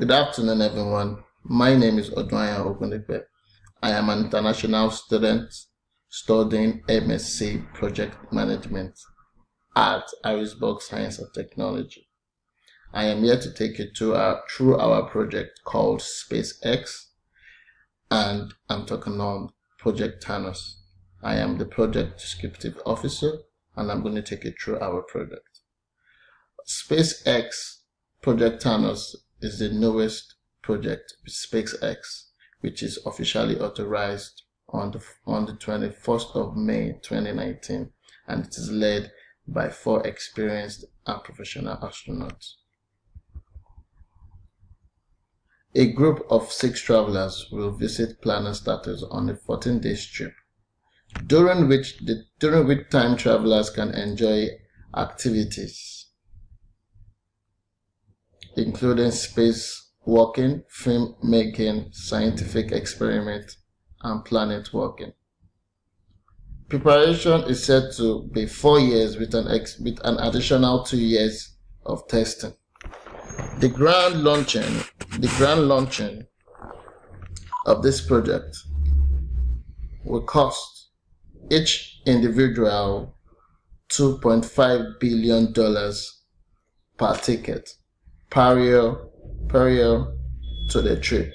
Good afternoon, everyone. My name is Odwanya Ogundipe. I am an international student studying MSc Project Management at Harrisburg Science and Technology. I am here to take you through our project called SpaceX, and I'm talking on Project Thanos. I am the project descriptive officer, and I'm going to take you through our project. SpaceX Project Thanos is the newest project with SpaceX, which is officially authorized on the 21st of May 2019, and it is led by 4 experienced and professional astronauts. A group of 6 travelers will visit planet status on a 14-day trip, during which time travelers can enjoy activities including space walking, film making, scientific experiment, and planet walking. Preparation is said to be 4 years with an additional 2 years of testing. The grand launching of this project will cost each individual $2.5 billion per ticket per year to the trip.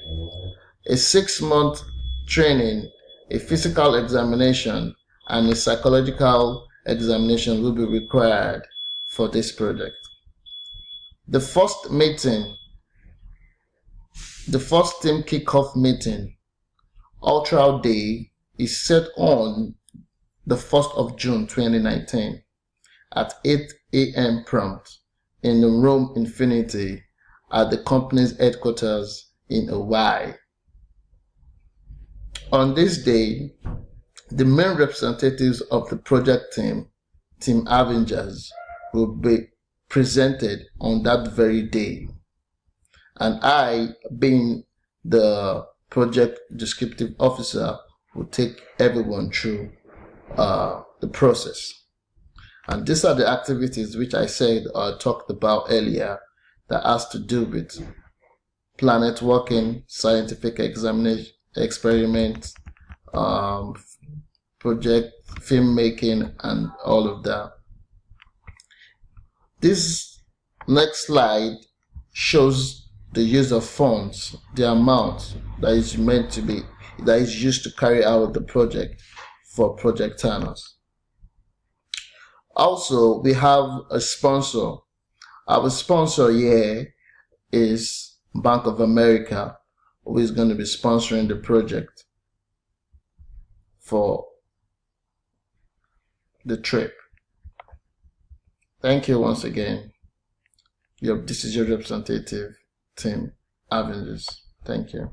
A 6-month training, a physical examination, and a psychological examination will be required for this project. The first team kickoff meeting, Ultra Day, is set on the 1st of June 2019 at 8 a.m. prompt in the Room Infinity at the company's headquarters in Hawaii. On this day, the main representatives of the project Team Avengers, will be presented on that very day. And I, being the project descriptive officer, will take everyone through the process. And these are the activities which I said or talked about earlier that has to do with planet walking, scientific examination, experiments, project filmmaking, and all of that. This next slide shows the use of funds, the amount that is used to carry out the project for Project Thanos. Also, we have a sponsor. Our sponsor here is Bank of America, who is going to be sponsoring the project for the trip. Thank you once again. This is your representative, Team Avengers. Thank you.